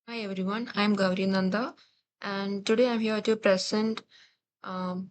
Hi everyone, I'm Gowrinanda, and today I'm here to present um,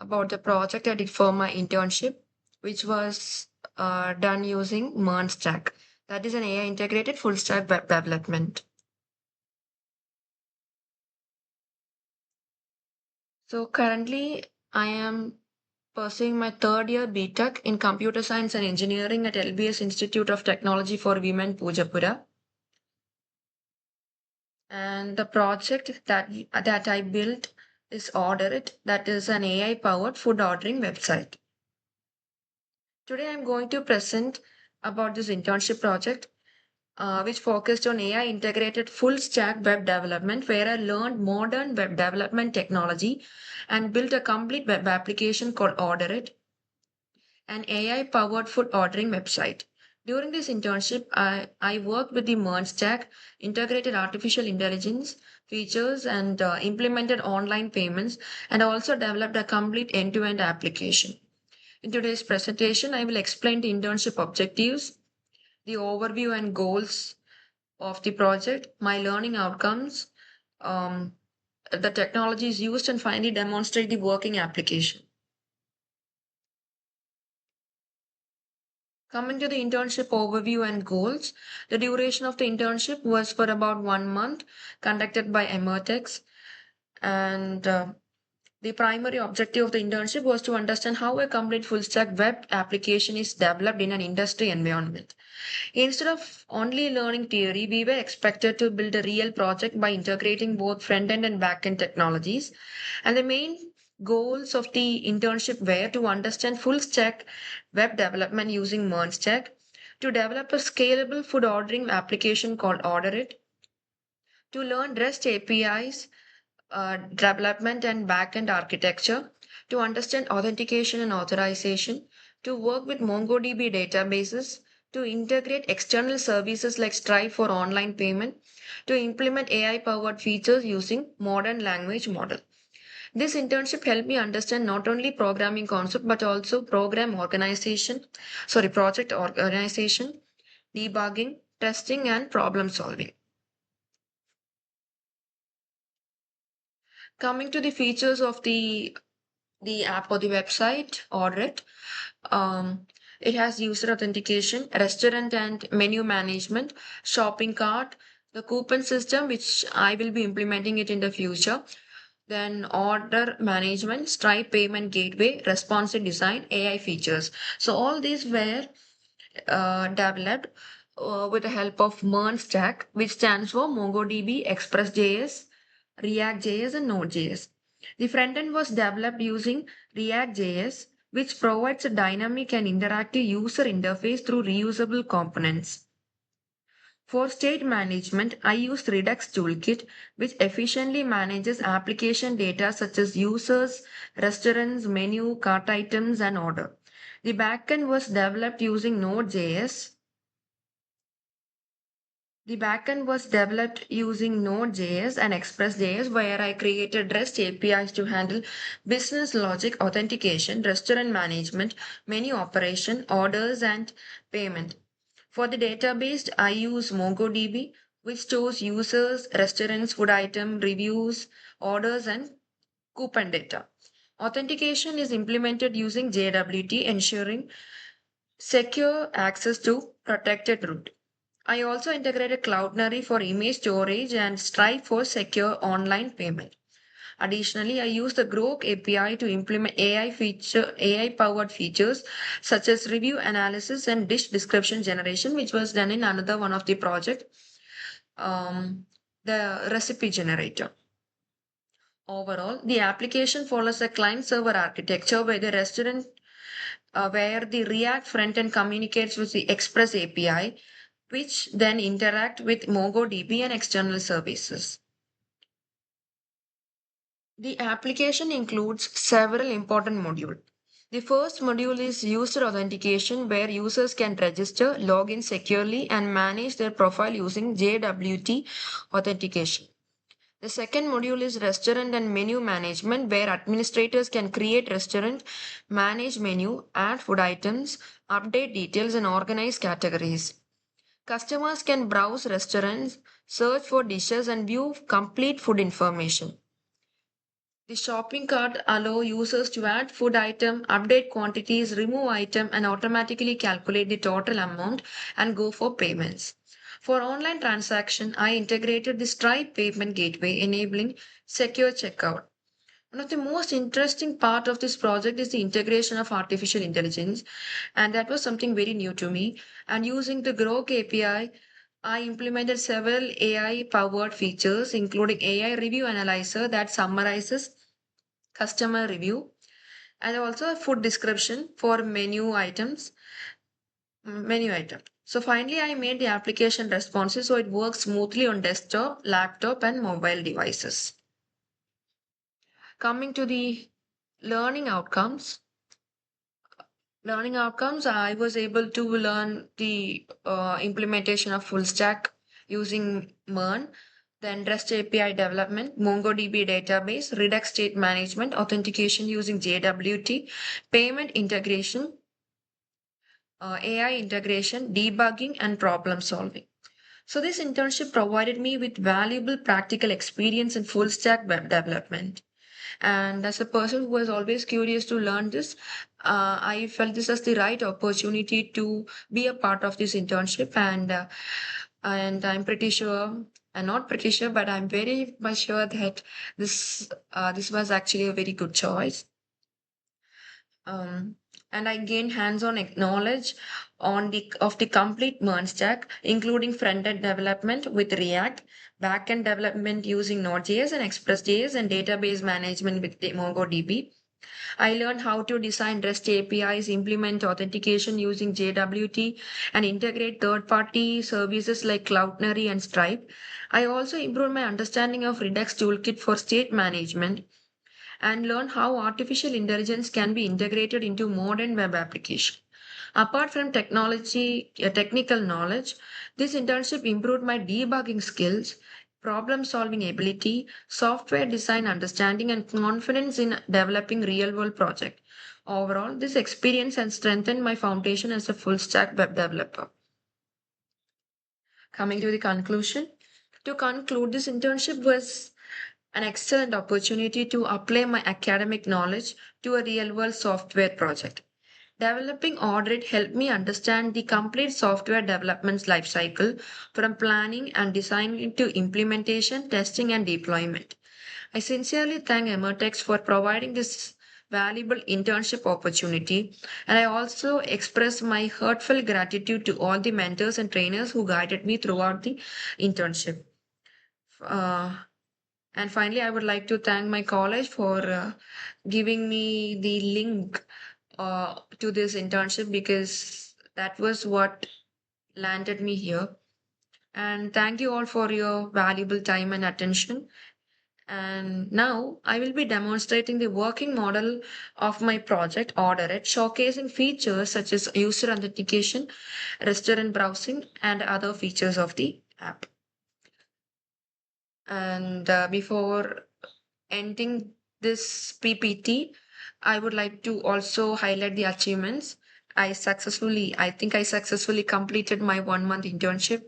about the project I did for my internship, which was done using MERN stack. That is an AI integrated full stack web development. So currently, I am pursuing my third year BTech in Computer Science and Engineering at LBS Institute of Technology for Women, Pujapura. And the project that I built is Order It, that is an AI powered food ordering website. Today, I'm going to present about this internship project, which focused on AI integrated full stack web development, where I learned modern web development technology and built a complete web application called Order It, an AI powered food ordering website. During this internship, I worked with the MERN stack, integrated artificial intelligence features, and implemented online payments, and also developed a complete end to end application. In today's presentation, I will explain the internship objectives, the overview and goals of the project, my learning outcomes, um, the technologies used, and finally demonstrate the working application. Coming to the internship overview and goals, the duration of the internship was for about 1 month, conducted by Emertxe, and the primary objective of the internship was to understand how a complete full stack web application is developed in an industry environment. Instead of only learning theory, we were expected to build a real project by integrating both front end and back end technologies. And the main goals of the internship were to understand full stack web development using MERN stack, to develop a scalable food ordering application called Order It, to learn REST APIs, development and backend architecture, to understand authentication and authorization, to work with MongoDB databases, to integrate external services like Stripe for online payment, to implement AI powered features using modern language model. This internship helped me understand not only programming concept but also project organization, debugging, testing, and problem solving. Coming to the features of the app or the website or it, it has user authentication, restaurant and menu management, shopping cart, the coupon system, which I will be implementing it in the future, then order management, Stripe payment gateway, responsive design, AI features. So all these were developed with the help of MERN stack, which stands for MongoDB, ExpressJS, React.js, and Node.js. The front end was developed using React.js, which provides a dynamic and interactive user interface through reusable components. For state management, I use Redux Toolkit, which efficiently manages application data such as users, restaurants, menu, cart items, and order. The backend was developed using Node.js. The backend was developed using Node.js and Express.js, where I created REST APIs to handle business logic authentication, restaurant management, menu operation, orders, and payment. For the database, I use MongoDB, which stores users, restaurants, food item, reviews, orders, and coupon data. Authentication is implemented using JWT, ensuring secure access to protected root. I also integrated Cloudinary for image storage and Stripe for secure online payment. Additionally, I use the Grok API to implement AI powered features such as review analysis and dish description generation, which was done in another one of the project, um, the recipe generator. Overall, the application follows a client server architecture where the React front end communicates with the Express API, which then interact with MongoDB and external services. The application includes several important modules. The first module is user authentication, where users can register, log in securely, and manage their profile using JWT authentication. The second module is restaurant and menu management, where administrators can create restaurant, manage menu, add food items, update details, and organize categories. Customers can browse restaurants, search for dishes, and view complete food information. The shopping cart allow users to add food item, update quantities, remove item, and automatically calculate the total amount and go for payments. For online transaction, I integrated the Stripe payment gateway, enabling secure checkout. One of the most interesting part of this project is the integration of artificial intelligence, and that was something very new to me. And using the Grok API, I implemented several AI-powered features, including AI review analyzer that summarizes customer review, and also a food description for menu item. So finally, I made the application responsive so it works smoothly on desktop, laptop, and mobile devices. Coming to the learning outcomes, I was able to learn the implementation of full stack using MERN, then REST API development, MongoDB database, Redux state management, authentication using JWT, payment integration, AI integration, debugging, and problem solving. So this internship provided me with valuable practical experience in full stack web development. And as a person who was always curious to learn this, I felt this as the right opportunity to be a part of this internship. And I'm pretty sure, and not pretty sure, but I'm very much sure that this was actually a very good choice. Um, and I gained hands-on knowledge on the complete MERN stack, including front-end development with React, back-end development using Node.js and Express.js, and database management with MongoDB. I learned how to design REST APIs, implement authentication using JWT, and integrate third-party services like Cloudinary and Stripe. I also improved my understanding of Redux toolkit for state management and learn how artificial intelligence can be integrated into modern web application. Apart from technical knowledge, this internship improved my debugging skills, problem solving ability, software design understanding, and confidence in developing real world projects. Overall, this experience has strengthened my foundation as a full stack web developer. Coming to the conclusion, to conclude, this internship was an excellent opportunity to apply my academic knowledge to a real world software project. Developing audit helped me understand the complete software development lifecycle from planning and designing to implementation, testing, and deployment. I sincerely thank Emertxe for providing this valuable internship opportunity, and I also express my heartfelt gratitude to all the mentors and trainers who guided me throughout the internship. Uh, and finally, I would like to thank my college for giving me the link to this internship because that was what landed me here. And thank you all for your valuable time and attention. And now I will be demonstrating the working model of my project Order It, showcasing features such as user authentication, restaurant browsing, and other features of the app. And before ending this PPT, I would like to also highlight the achievements. I think I successfully completed my 1 month internship,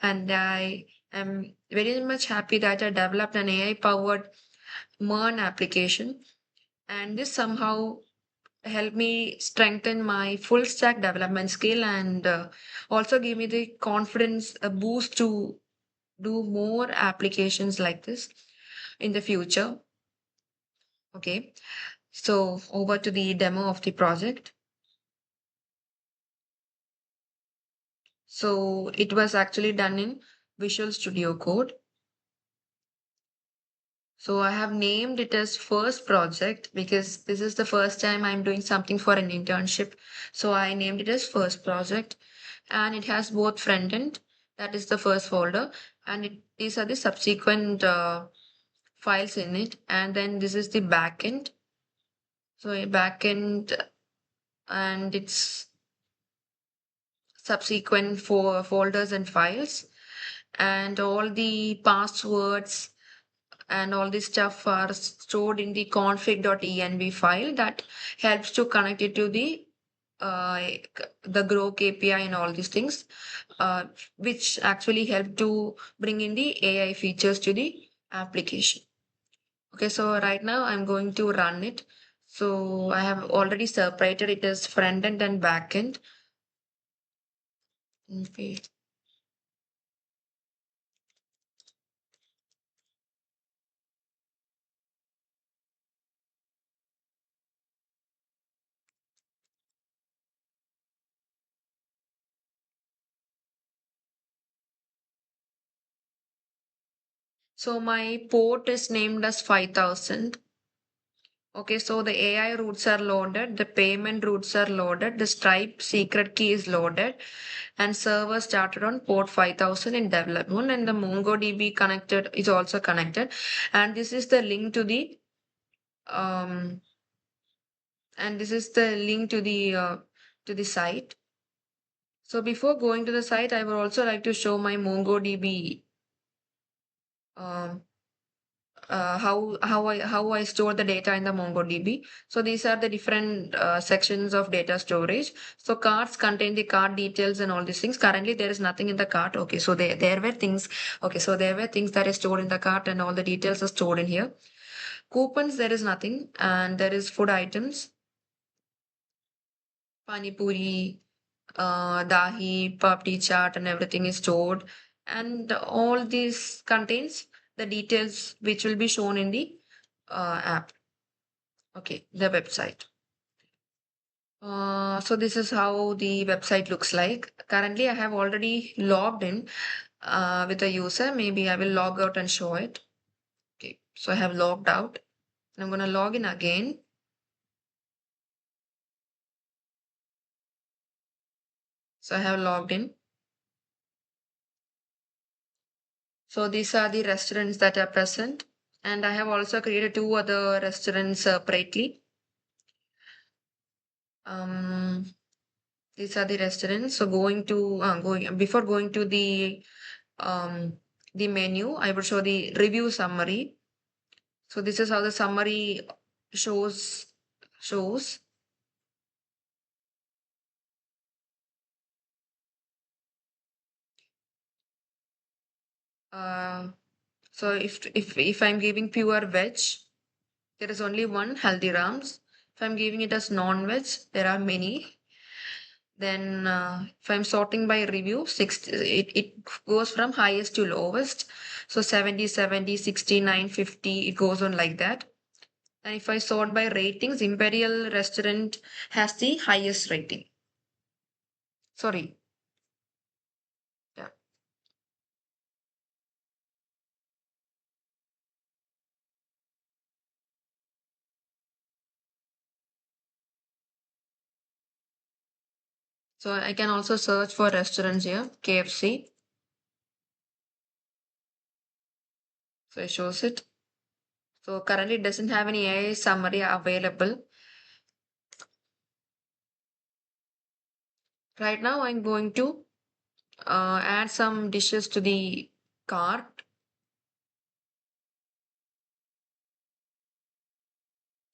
and I am very much happy that I developed an AI powered MERN application. And this somehow helped me strengthen my full stack development skill and also give me the confidence, a boost to do more applications like this in the future. Okay, so over to the demo of the project. So it was actually done in Visual Studio Code. So I have named it as first project because this is the first time I'm doing something for an internship. So I named it as first project, and it has both front end, that is the first folder, and these are the subsequent files in it. And then this is the back end. So a back end and its subsequent folders and files, and all the passwords and all this stuff are stored in the config.env file that helps to connect it to the the grow KPI and all these things, which actually help to bring in the AI features to the application. Okay, so right now I'm going to run it. So I have already separated it as front end and back end. Okay. So my port is named as 5000. Okay, so the AI routes are loaded, the payment routes are loaded, the Stripe secret key is loaded, and server started on port 5000 in development, and the MongoDB connected is also connected, and this is the link to the um and this is the link to the site. So before going to the site, I would also like to show my MongoDB, um, how I store the data in the MongoDB. So these are the different sections of data storage. So cards contain the card details and all these things. Currently, there is nothing in the cart. Okay, so there were things. Okay, so there were things that is stored in the cart, and all the details are stored in here. Coupons, there is nothing, and there is food items, pani puri, dahi, papdi chaat, and everything is stored. And all this contains the details which will be shown in the app. Okay, the website. So this is how the website looks like. Currently, I have already logged in with a user. Maybe I will log out and show it. Okay, so I have logged out. I'm going to log in again. So I have logged in. So these are the restaurants that are present. And I have also created two other restaurants separately. Um, these are the restaurants. So going before going to um, the menu, I will show the review summary. So this is how the summary shows. Uh, so if I'm giving pure veg, there is only one Haldirams. If I'm giving it as non-veg, there are many. Then if I'm sorting by review, 60, it goes from highest to lowest. So 70, 70, 69, 50, it goes on like that. And if I sort by ratings, Imperial Restaurant has the highest rating. Sorry. Yeah. So I can also search for restaurants here, KFC. So it shows it. So currently it doesn't have any AI summary available. Right now I'm going to add some dishes to the cart.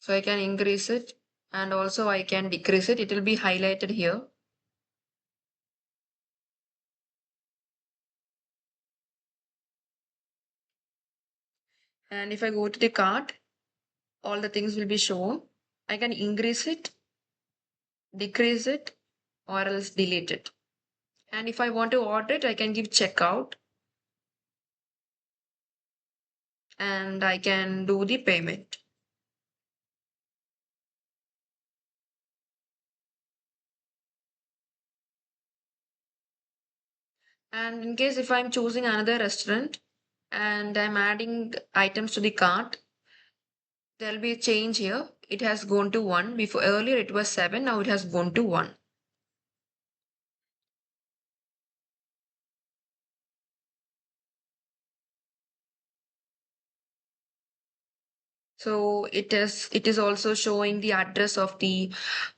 So I can increase it and also I can decrease it. It will be highlighted here. And if I go to the cart, all the things will be shown. I can increase it, decrease it, or else delete it. And if I want to order it, I can give checkout and I can do the payment. And in case if I'm choosing another restaurant and I'm adding items to the cart, there'll be a change here. It has gone to 1. Before earlier it was 7, now it has gone to 1. So it is also showing the address of the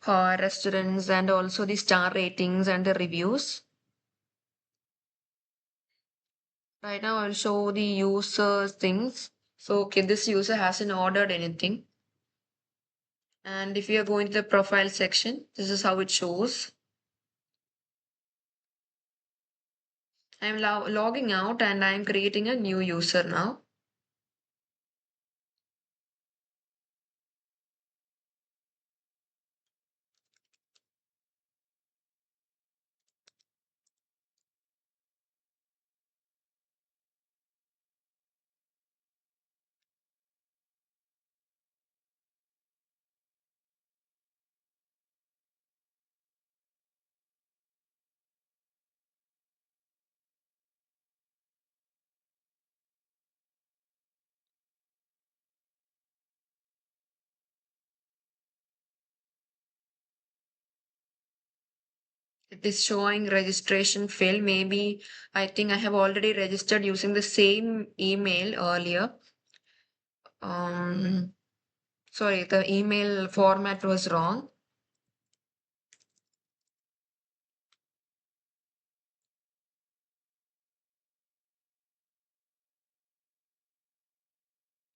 restaurants and also the star ratings and the reviews. Right now I'll show the user things. So okay, this user hasn't ordered anything. And if you are going to the profile section, this is how it shows. I'm logging out and I'm creating a new user now. It is showing registration failed. Maybe I think I have already registered using the same email earlier. Um, Sorry, the email format was wrong.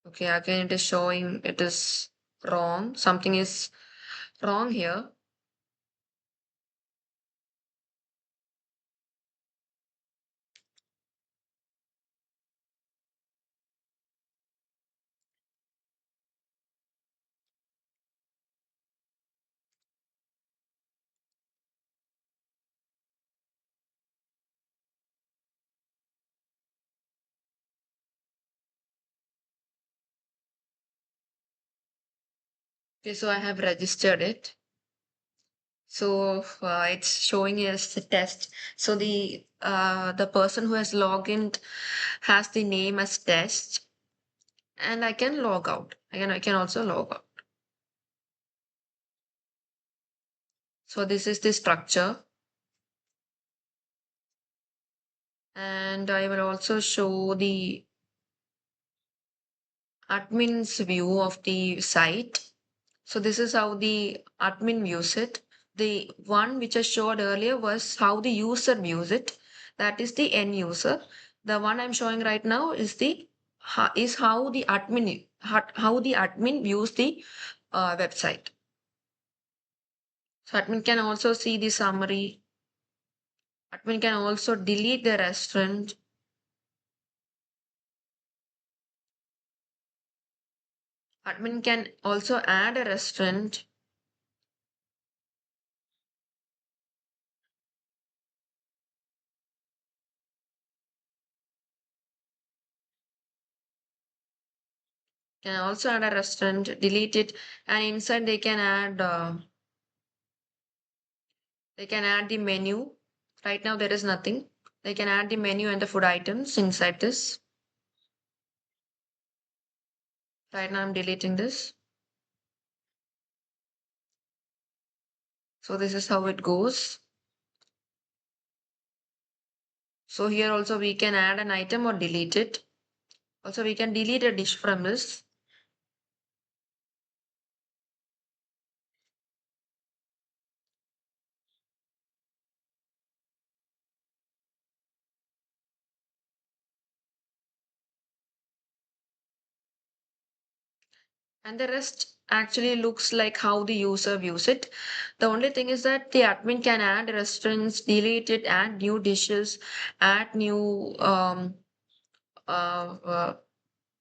Okay, again it is showing it is wrong. Something is wrong here. Okay, so I have registered it. So it's showing as a test. So the person who has logged in has the name as test, and I can log out. I can also log out. So this is the structure, and I will also show the admin's view of the site. So this is how the admin views it. The one which I showed earlier was how the user views it. That is the end user. The one I'm showing right now is how the admin views the website. So admin can also see the summary. Admin can also delete the restaurant. Admin can also add a restaurant. Can also add a restaurant, delete it, and inside they can add the menu. Right now there is nothing. They can add the menu and the food items inside this. Right now I'm deleting this. So this is how it goes. So here also we can add an item or delete it. Also we can delete a dish from this. And the rest actually looks like how the user views it. The only thing is that the admin can add restaurants, delete it, add new dishes, add new uh,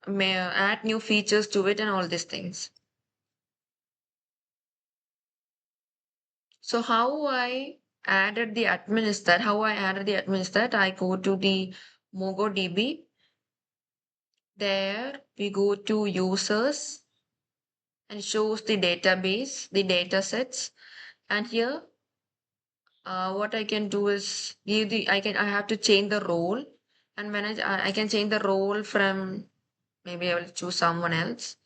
may add new features to it and all these things. So how I added the admin is that I go to the MongoDB. There we go to users and shows the database, the data sets. And here, what I can do is I have to change the role. And when I can change the role from, maybe I will choose someone else.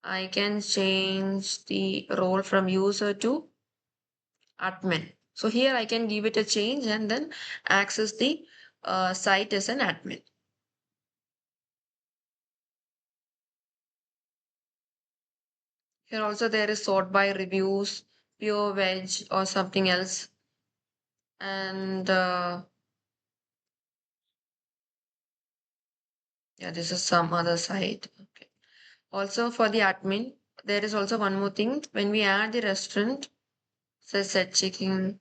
I can change the role from user to admin. So here I can give it a change and then access the site as an admin. Here also there is sort by reviews, pure veg or something else. And yeah, this is some other site. Okay. Also for the admin, there is also one more thing. When we add the restaurant, says set checking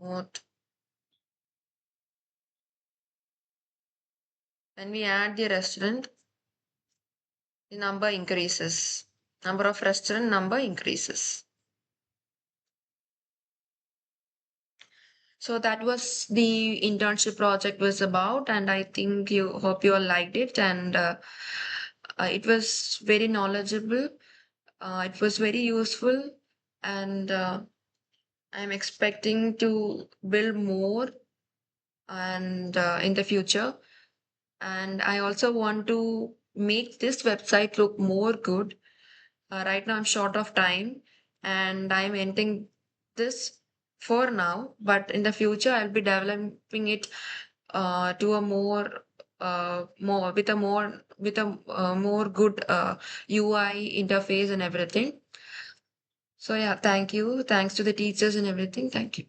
mode. When we add the restaurant, the number increases. Number of restaurant number increases. So that was the internship project was about, and I think you hope you all liked it, and it was very knowledgeable. It was very useful, and I'm expecting to build more and in the future. And I also want to make this website look more good. Right now, I'm short of time, and I'm ending this for now. But in the future, I'll be developing it to a more with a more good UI interface and everything. So yeah, thank you. Thanks to the teachers and everything. Thank you.